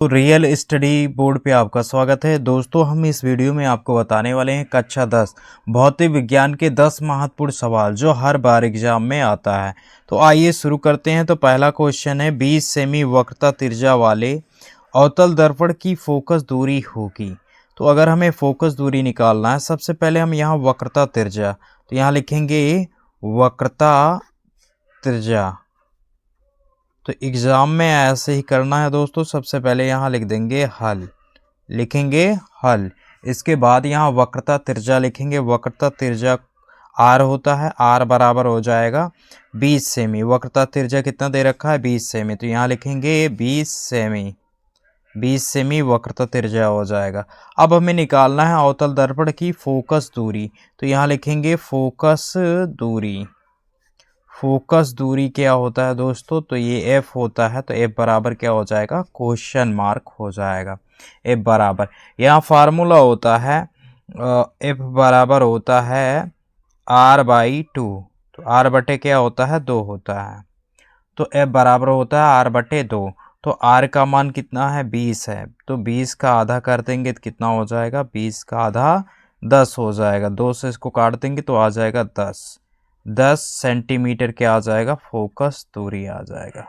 तो real study board पे आपका स्वागत है दोस्तों। हम इस वीडियो में आपको बताने वाले हैं कक्षा 10 भौतिक विज्ञान के 10 महत्वपूर्ण सवाल जो हर बार एग्जाम में आता है। तो आइए शुरू करते हैं। तो पहला क्वेश्चन है 20 सेमी वक्रता त्रिज्या वाले अवतल दर्पण की फोकस दूरी होगी। तो अगर हमें फोकस दूरी निकालना है, सबसे पहले हम यहाँ वक्रता त्रिज्या, तो यहाँ लिखेंगे वक्रता त्रिज्या। तो एग्जाम में ऐसे ही करना है दोस्तों। सबसे पहले यहाँ लिख देंगे हल, लिखेंगे हल। इसके बाद यहाँ वक्रता त्रिज्या लिखेंगे। वक्रता त्रिज्या आर होता है, आर बराबर हो जाएगा 20 सेमी। वक्रता त्रिज्या कितना दे रखा है 20 सेमी, तो यहाँ लिखेंगे 20 सेमी। 20 सेमी वक्रता त्रिज्या हो जाएगा। अब हमें निकालना है अवतल दर्पण की फोकस दूरी, तो यहाँ लिखेंगे फोकस दूरी। फोकस दूरी क्या होता है दोस्तों, तो ये एफ होता है। तो एफ बराबर क्या हो जाएगा, क्वेश्चन मार्क हो जाएगा। एफ बराबर यहाँ फार्मूला होता है, एफ बराबर होता है आर बाई 2। तो आर बटे क्या होता है 2 होता है। तो एफ बराबर होता है आर बटे 2। तो आर का मान कितना है 20 है, तो 20 का आधा कर देंगे तो कितना हो जाएगा, 20 का आधा 10 हो जाएगा। 2 से इसको काट देंगे तो आ जाएगा 10 सेंटीमीटर क्या आ जाएगा, फोकस दूरी आ जाएगा।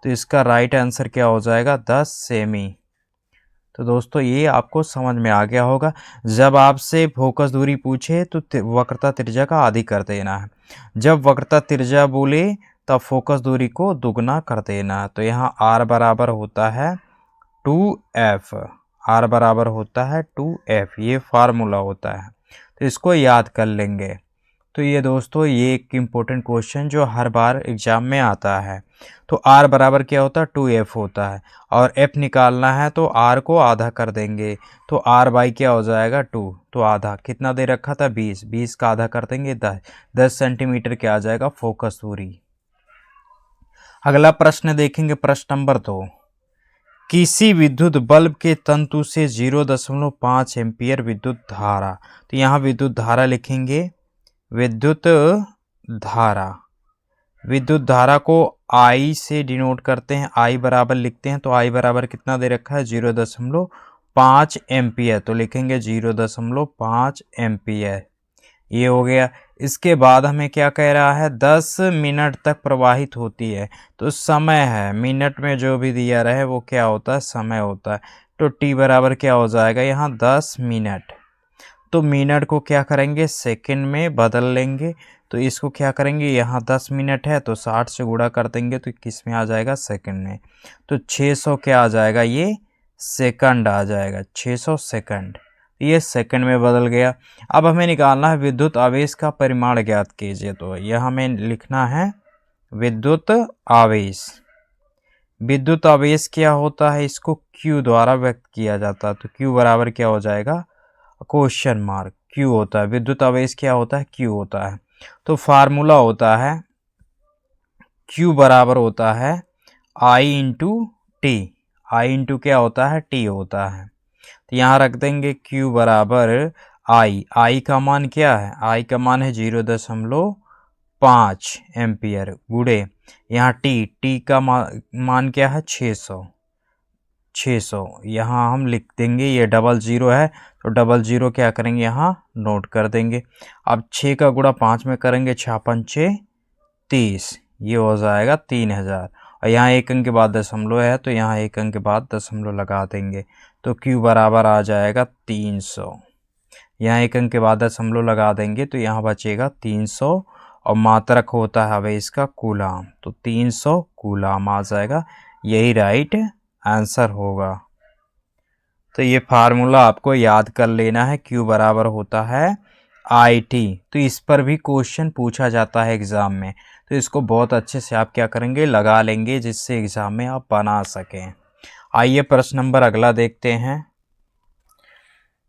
तो इसका राइट आंसर क्या हो जाएगा 10 सेमी। तो दोस्तों ये आपको समझ में आ गया होगा। जब आपसे फोकस दूरी पूछे तो वक्रता त्रिज्या का आधी कर देना है। जब वक्रता त्रिज्या बोले तब फोकस दूरी को दुगना कर देना है। तो यहाँ r बराबर होता है 2f। r बराबर होता है 2f, ये फार्मूला होता है। तो इसको याद कर लेंगे। तो ये दोस्तों ये एक इम्पोर्टेंट क्वेश्चन जो हर बार एग्जाम में आता है। तो r बराबर क्या होता है 2f होता है, और f निकालना है तो r को आधा कर देंगे। तो r बाई क्या हो जाएगा 2, तो आधा कितना दे रखा था 20, 20 का आधा कर देंगे 10 सेंटीमीटर क्या आ जाएगा फोकस दूरी। अगला प्रश्न देखेंगे, प्रश्न नंबर 2। किसी विद्युत बल्ब के तंतु से 0.5 एम्पियर विद्युत धारा, तो यहाँ विद्युत धारा लिखेंगे। विद्युत धारा, विद्युत धारा को I से डिनोट करते हैं, I बराबर लिखते हैं। तो I बराबर कितना दे रखा है 0.5 एम्पियर, तो लिखेंगे 0.5 एम्पियर। ये हो गया। इसके बाद हमें क्या कह रहा है 10 मिनट तक प्रवाहित होती है। तो समय है, मिनट में जो भी दिया रहे वो क्या होता है, समय होता है। तो t बराबर क्या हो जाएगा यहाँ 10 मिनट। तो मिनट को क्या करेंगे सेकंड में बदल लेंगे। तो इसको क्या करेंगे, यहाँ 10 मिनट है तो 60 से गुणा कर देंगे तो किस में आ जाएगा, सेकंड में। तो 600 क्या आ जाएगा, ये सेकंड आ जाएगा, 600 सेकंड। ये सेकंड में बदल गया। अब हमें निकालना है विद्युत आवेश का परिमाण ज्ञात कीजिए। तो यह हमें लिखना है विद्युत आवेश। विद्युत आवेश क्या होता है, इसको Q द्वारा व्यक्त किया जाता है। तो Q बराबर क्या हो जाएगा, क्वेश्चन मार्क। Q होता है विद्युत आवेश, क्या होता है Q होता है। तो फार्मूला होता है Q बराबर होता है I into T. I into क्या होता है, T होता है। तो यहाँ रख देंगे Q बराबर I का मान क्या है, I का मान है 0.5 एम्पियर गुड़े यहाँ T का मान क्या है 600। यहाँ हम लिख देंगे, ये 00 है तो 00 क्या करेंगे यहाँ नोट कर देंगे। अब 6 का गुणा 5 में करेंगे, 6 पंचे 30, ये हो जाएगा 3000। और यहाँ एक अंक के बाद दशमलव है तो यहाँ एक अंक के बाद दशमलव लगा देंगे। तो Q बराबर आ जाएगा 300। यहाँ एक अंक के बाद दशमलव लगा देंगे तो यहाँ बचेगा 300। और मात्रक होता है हमें इसका कूलाम, तो 300 कूलाम आ जाएगा। यही राइट आंसर होगा। तो ये फार्मूला आपको याद कर लेना है। Q बराबर होता है IT। तो इस पर भी क्वेश्चन पूछा जाता है एग्ज़ाम में। तो इसको बहुत अच्छे से आप क्या करेंगे, लगा लेंगे, जिससे एग्ज़ाम में आप बना सकें। आइए प्रश्न नंबर अगला देखते हैं।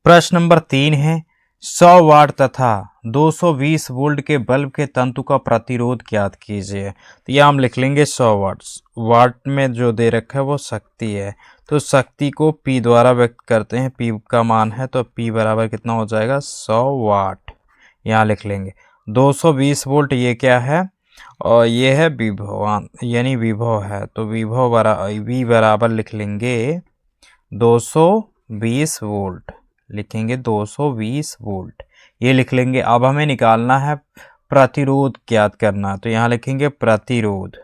प्रश्न नंबर 3 है 100 वाट तथा 220 वोल्ट के बल्ब के तंतु का प्रतिरोध ज्ञात कीजिए। तो यह हम लिख लेंगे 100 वाट। वाट में जो दे रखा है वो शक्ति है, तो शक्ति को P द्वारा व्यक्त करते हैं। P का मान है तो P बराबर कितना हो जाएगा 100 वाट, यहाँ लिख लेंगे। 220 वोल्ट ये क्या है, और ये है विभवान यानी विभव है। तो विभव V बराबर लिख लेंगे 220 वोल्ट, लिखेंगे 220 वोल्ट, ये लिख लेंगे। अब हमें निकालना है प्रतिरोध ज्ञात करना, तो यहाँ लिखेंगे प्रतिरोध।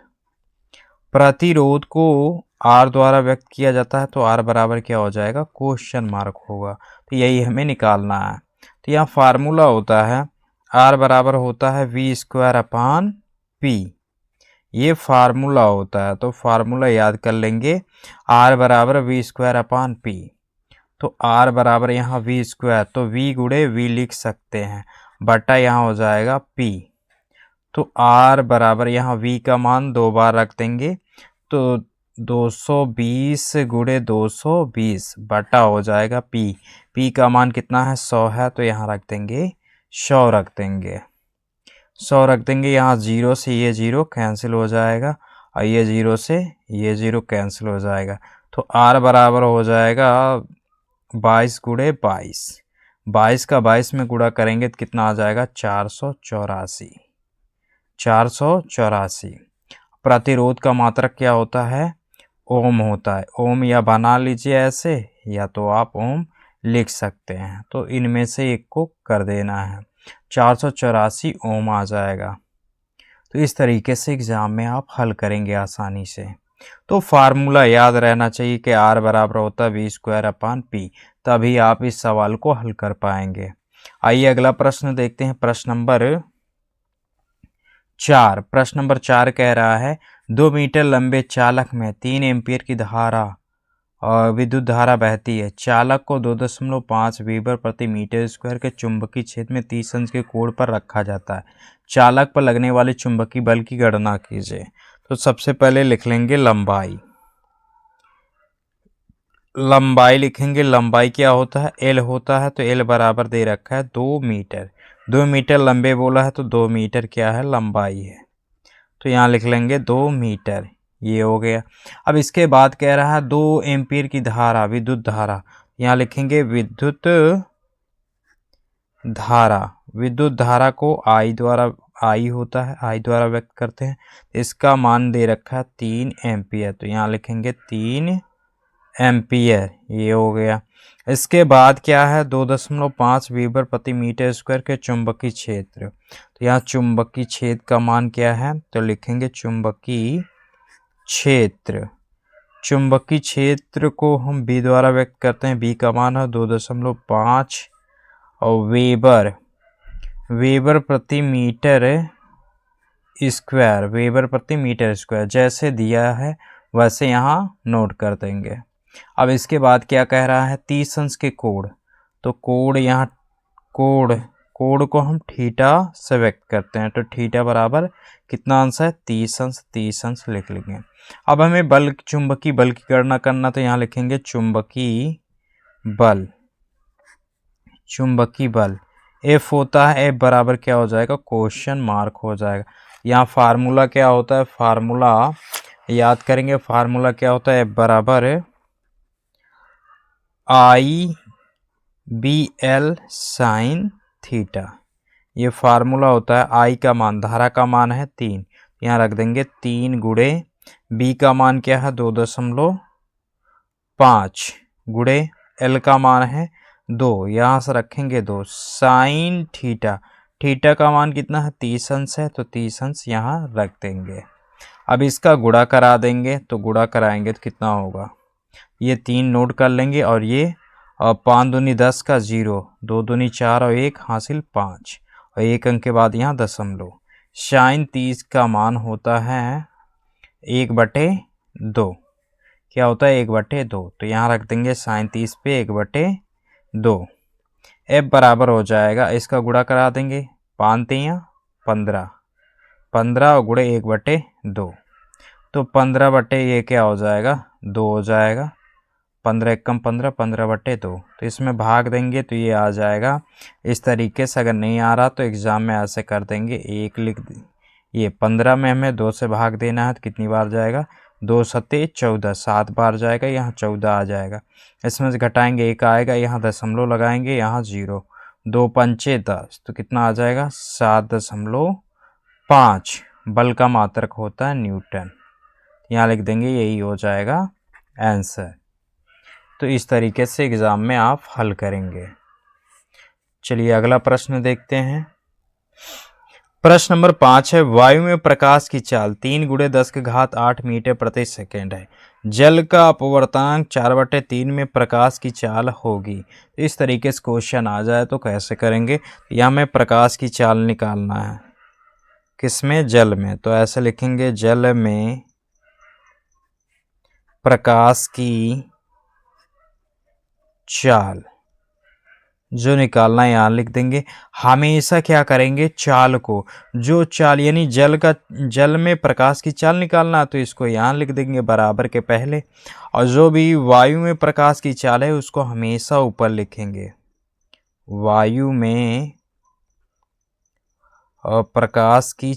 प्रतिरोध को R द्वारा व्यक्त किया जाता है, तो R बराबर क्या हो जाएगा, क्वेश्चन मार्क होगा, तो यही हमें निकालना है। तो यहाँ फार्मूला होता है R बराबर होता है V²/P, ये फार्मूला होता है, तो फार्मूला याद कर लेंगे R बराबर V²/P। तो R बराबर यहाँ V², तो V गुणे V लिख सकते हैं, बटा यहाँ हो जाएगा P। तो R बराबर यहाँ V का मान 2 बार रख देंगे, तो 220 गुणे 220 बटा हो जाएगा P। P का मान कितना है, 100 है, तो यहाँ रख देंगे 100 रख देंगे, 100 रख देंगे। यहाँ 0 से ये 0 कैंसिल हो जाएगा, और ये 0 से ये 0 कैंसिल हो जाएगा। तो R बराबर हो जाएगा 22 गुणे 22, 22 का 22 में गुणा करेंगे तो कितना आ जाएगा, 484, 484। प्रतिरोध का मात्रक क्या होता है, ओम होता है। ओम या बना लीजिए ऐसे, या तो आप ओम लिख सकते हैं, तो इनमें से एक को कर देना है, 484 ओम आ जाएगा। तो इस तरीके से एग्ज़ाम में आप हल करेंगे आसानी से। तो फार्मूला याद रहना चाहिए कि R बराबर होता है V²/P, तभी आप इस सवाल को हल कर पाएंगे। आइए अगला प्रश्न देखते हैं, प्रश्न नंबर 4। प्रश्न नंबर 4 कह रहा है 2 मीटर लंबे चालक में 3 एम्पीयर की धारा और विद्युत धारा बहती है। चालक को 2.5 वीबर प्रति मीटर स्क्वायर के चुंबकीय क्षेत्र में 30 अंश के कोण पर रखा जाता है। चालक पर लगने वाले चुंबकीय बल की गणना कीजिए। तो सबसे पहले लिख लेंगे लंबाई। लंबाई लिखेंगे, लंबाई क्या होता है, L होता है, तो L बराबर दे रखा है 2 मीटर। 2 मीटर लंबे बोला है, तो 2 मीटर क्या है, लंबाई है, तो यहाँ लिख लेंगे 2 मीटर, ये हो गया। अब इसके बाद कह रहा है 2 एम्पीयर की धारा, विद्युत धारा, यहाँ लिखेंगे विद्युत धारा। विद्युत धारा को I होता है, I द्वारा व्यक्त करते हैं। इसका मान दे रखा है 3 एम्पीयर, तो यहाँ लिखेंगे 3 एम्पीयर, ये हो गया। इसके बाद क्या है, 2.5 वीबर प्रति मीटर स्क्वायर के चुंबकीय क्षेत्र, तो यहाँ चुंबकीय क्षेत्र का मान क्या है, तो लिखेंगे चुंबकीय क्षेत्र। चुंबकीय क्षेत्र को हम B द्वारा व्यक्त करते हैं, B का मान है 2.5 और वेबर प्रति मीटर स्क्वायर, वेबर प्रति मीटर स्क्वायर जैसे दिया है वैसे यहाँ नोट कर देंगे। अब इसके बाद क्या कह रहा है, 30 अंश के कोण, तो कोण यहाँ कोण को हम थीटा से व्यक्त करते हैं, तो थीटा बराबर कितना अंश है, 30 अंश, 30 अंश लिख लेंगे। अब हमें बल, चुंबकीय बल की गणना करना, तो यहाँ लिखेंगे चुंबकीय बल। चुंबकीय बल F होता है, F बराबर क्या हो जाएगा, क्वेश्चन मार्क हो जाएगा। यहाँ फार्मूला क्या होता है, फार्मूला याद करेंगे, फार्मूला क्या होता है, F बराबर IBL साइन थीटा, ये फार्मूला होता है। I का मान, धारा का मान है 3, यहाँ रख देंगे 3 गुणे, B का मान क्या है 2.5 गुणे, L का मान है 2, यहाँ से रखेंगे 2, साइन थीटा, थीटा का मान कितना है 30 अंश है, तो 30 अंश यहाँ रख देंगे। अब इसका गुणा करा देंगे, तो गुणा कराएंगे तो कितना होगा, ये 3 नोट कर लेंगे, और ये 5 दूनी 10 का 0, 2 दूनी 4 और 1 हासिल 5, और 1 अंक के बाद यहाँ दशमलव। साइन 30 का मान होता है 1/2, क्या होता है 1/2, तो यहाँ रख देंगे साइन 30 पे 1/2। F बराबर हो जाएगा, इसका गुणा करा देंगे, 5 तियाँ 15, 15 और गुणे 1/2, तो 15 बटे ये क्या हो जाएगा, 2 हो जाएगा, 15 एकम 15, 15/2, तो इसमें भाग देंगे तो ये आ जाएगा इस तरीके से। अगर नहीं आ रहा तो एग्ज़ाम में ऐसे कर देंगे, 1 लिख, ये 15 में हमें 2 से भाग देना है, तो कितनी बार जाएगा, 2 सत्ते 14, 7 बार जाएगा, यहाँ 14 आ जाएगा। इसमें से घटाएंगे 1 आएगा, यहाँ दशमलव लगाएंगे, यहाँ 0, 2 पंचे 10, तो कितना आ जाएगा 7.5। बल का मात्रक होता है न्यूटन, यहाँ लिख देंगे, यही हो जाएगा आंसर। तो इस तरीके से एग्ज़ाम में आप हल करेंगे। चलिए अगला प्रश्न देखते हैं। प्रश्न नंबर 5 है, वायु में प्रकाश की चाल 3 × 10⁸ मीटर प्रति सेकेंड है। जल का अपवर्तनांक 4/3 में प्रकाश की चाल होगी। इस तरीके से क्वेश्चन आ जाए तो कैसे करेंगे। यहाँ हमें प्रकाश की चाल निकालना है, किसमें, जल में। तो ऐसे लिखेंगे, जल में प्रकाश की चाल जो निकालना है यहाँ लिख देंगे। हमेशा क्या करेंगे, चाल को, जो चाल यानी जल में प्रकाश की चाल निकालना, तो इसको यहाँ लिख देंगे बराबर के पहले। और जो भी वायु में प्रकाश की चाल है उसको हमेशा ऊपर लिखेंगे। वायु में प्रकाश की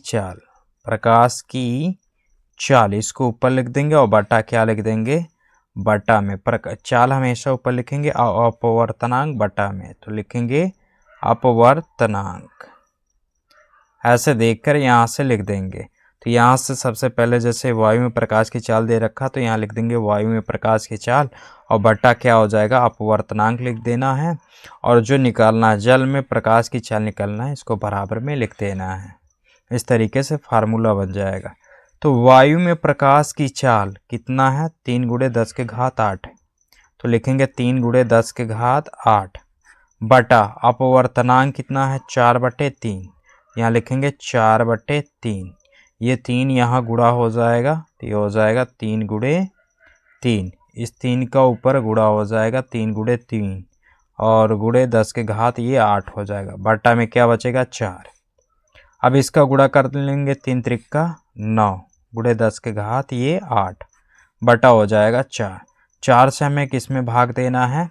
चाल इसको ऊपर लिख देंगे और बटा क्या लिख देंगे, बटा में। चाल हमेशा ऊपर लिखेंगे और अपवर्तनांक बटा में, तो लिखेंगे अपवर्तनांक। ऐसे देखकर यहाँ से लिख देंगे। तो यहाँ से सबसे पहले जैसे वायु में प्रकाश की चाल दे रखा, तो यहाँ लिख देंगे वायु में प्रकाश की चाल और बटा क्या हो जाएगा, अपवर्तनांक लिख देना है। और जो निकालना है, जल में प्रकाश की चाल निकालना है, इसको बराबर में लिख देना है। इस तरीके से फार्मूला बन जाएगा। तो वायु में प्रकाश की चाल कितना है, 3 × 10⁸ तो लिखेंगे 3 × 10⁸ बटा अपवर्तनांक कितना है, 4/3, यहाँ लिखेंगे 4/3। ये 3 यहाँ गुणा हो जाएगा, तो ये हो जाएगा 3 × 3। इस 3 का ऊपर गुणा हो जाएगा 3 × 3 और × 10⁸ ये 8 हो जाएगा। बटा में क्या बचेगा, 4। अब इसका गुणा कर लेंगे, 3 त्रिका 9 × 10⁸ ये 8 बटा हो जाएगा 4। 4 से हमें किस में भाग देना है,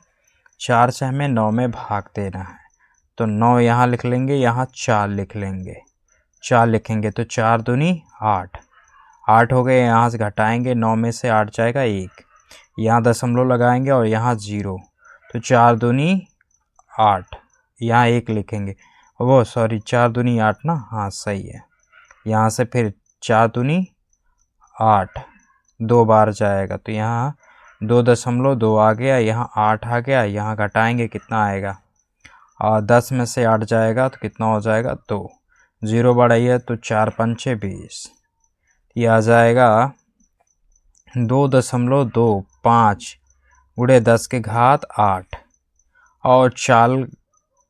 4 से हमें 9 में भाग देना है। तो 9 यहाँ लिख लेंगे, यहाँ 4 लिख लेंगे। 4 लिखेंगे तो 4 दूनी 8, 8 हो गए। यहाँ से घटाएंगे, 9 में से 8 जाएगा 1, यहाँ दशमलव लगाएंगे और यहाँ 0, तो 4 दूनी 8, यहाँ 1 लिखेंगे। वो सॉरी 4 दूनी 8 ना, हाँ सही है। यहाँ से फिर 4 दूनी 8 2 बार जाएगा, तो यहाँ 2.2 आ गया, यहाँ 8 आ गया। यहाँ घटाएंगे कितना आएगा, और 10 में से 8 जाएगा तो कितना हो जाएगा, 2। 0 बढ़ाइए तो 4 पंचे 20, ये आ जाएगा 2.25 × 10⁸ और चाल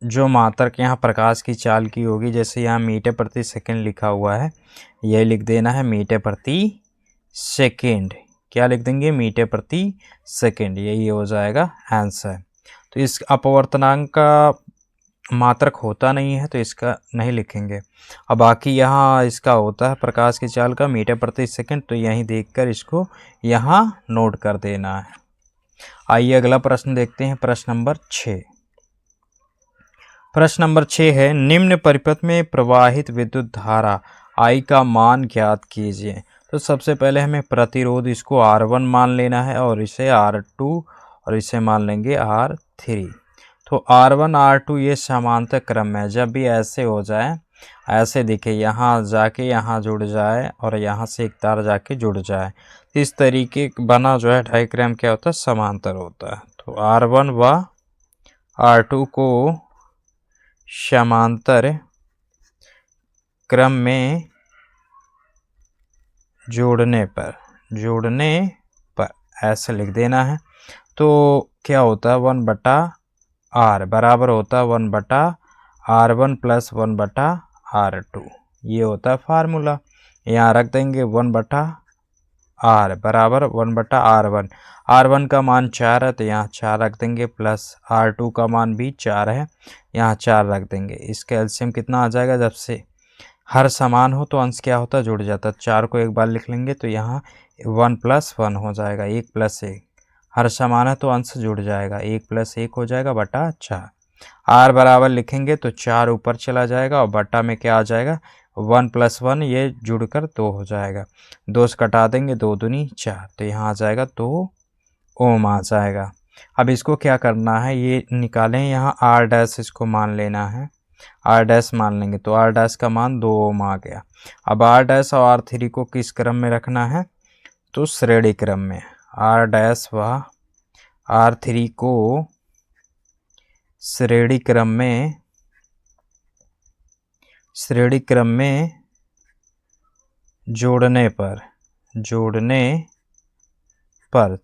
जो मात्रक यहाँ प्रकाश की चाल की होगी, जैसे यहाँ मीटर प्रति सेकंड लिखा हुआ है, यह लिख देना है मीटर प्रति सेकंड। क्या लिख देंगे, मीटर प्रति सेकंड। यही हो जाएगा आंसर। तो इस अपवर्तनांक का मात्रक होता नहीं है तो इसका नहीं लिखेंगे। अब बाकी यहाँ इसका होता है प्रकाश की चाल का मीटर प्रति सेकंड, तो यहीं देखकर इसको यहाँ नोट कर देना है। आइए अगला प्रश्न देखते हैं, प्रश्न नंबर 6। प्रश्न नंबर 6 है, निम्न परिपथ में प्रवाहित विद्युत धारा I का मान ज्ञात कीजिए। तो सबसे पहले हमें प्रतिरोध इसको R1 मान लेना है और इसे R2 और इसे मान लेंगे R3। तो R1 R2 ये समांतर क्रम में, जब भी ऐसे हो जाए, ऐसे दिखे, यहाँ जाके यहाँ जुड़ जाए और यहाँ से एक तार जाके जुड़ जाए, इस तरीके बना जो है डायग्राम क्या होता है, समांतर होता है। तो R1 व R2 को समांतर क्रम में जोड़ने पर ऐसे लिख देना है। तो क्या होता है, 1/R बराबर होता है 1/R1 + 1/R2। ये होता है फार्मूला। यहाँ रख देंगे 1/R बराबर 1/R1। R1 का मान 4 है तो यहाँ 4 रख देंगे, प्लस R2 का मान भी 4 है, यहाँ 4 रख देंगे। इसका एलसीएम कितना आ जाएगा, जब से हर समान हो तो अंश क्या होता है, जुड़ जाता है। 4 को एक बार लिख लेंगे तो यहाँ 1 + 1 हो जाएगा, 1 + 1। हर समान है तो अंश जुड़ जाएगा, 1 + 1 हो जाएगा बटा 4। R बराबर लिखेंगे तो 4 ऊपर चला जाएगा और बटा में क्या आ जाएगा, 1 + 1 ये जुड़कर 2 हो जाएगा। 2 से कटा देंगे, 2 दूनी 4, तो यहाँ आ जाएगा 2 ओम आ जाएगा। अब इसको क्या करना है, ये निकालें, यहाँ R' इसको मान लेना है, R' मान लेंगे तो R' का मान 2 ओम आ गया। अब R' और R3 को किस क्रम में रखना है, तो श्रेणी क्रम में। R' व R3 को श्रेणी क्रम में जोड़ने पर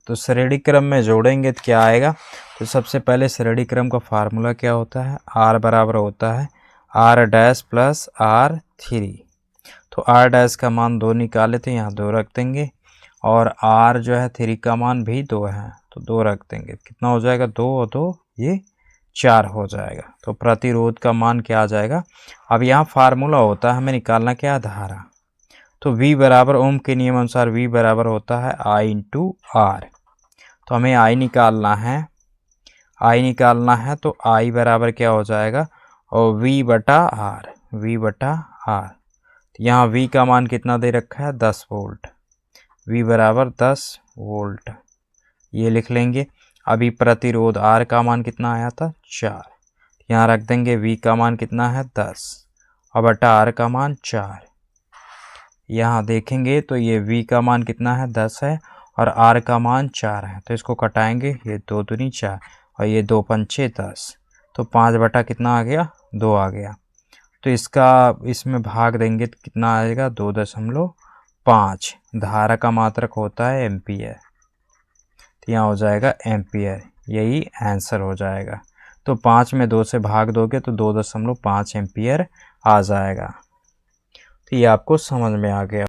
तो श्रेणी क्रम में जोड़ेंगे तो क्या आएगा। तो सबसे पहले श्रेणी क्रम का फार्मूला क्या होता है, R बराबर होता है R डैश प्लस R3। तो R डैश का मान 2 निकाले थे, यहाँ 2 रख देंगे, और R जो है 3 का मान भी 2 है तो 2 रख देंगे। कितना हो जाएगा, 2 और 2 ये 4 हो जाएगा। तो प्रतिरोध का मान क्या आ जाएगा। अब यहाँ फार्मूला होता है हमें निकालना क्या, धारा। तो V बराबर ओम के नियम अनुसार V बराबर होता है I इंटू R। तो हमें I निकालना है तो I बराबर क्या हो जाएगा, और V बटा R। यहाँ V का मान कितना दे रखा है, 10 वोल्ट। V बराबर 10 वोल्ट ये लिख लेंगे। अभी प्रतिरोध R का मान कितना आया था, 4। यहाँ रख देंगे। V का मान कितना है, 10 और बटा R का मान 4। यहाँ देखेंगे तो ये V का मान कितना है, 10 है, और R का मान 4 है। तो इसको कटाएंगे, ये 2 दूनी 4 और ये 2 पंचे 10। तो 5 बटा कितना आ गया, 2 आ गया। तो इसमें भाग देंगे तो कितना आएगा, 2.5। धारा का मात्रक होता है एम्पियर, तो यहाँ हो जाएगा एम्पियर। यही आंसर हो जाएगा। तो 5 में 2 से भाग दोगे तो 2.5 एम्पियर आ जाएगा। तो ये आपको समझ में आ गया।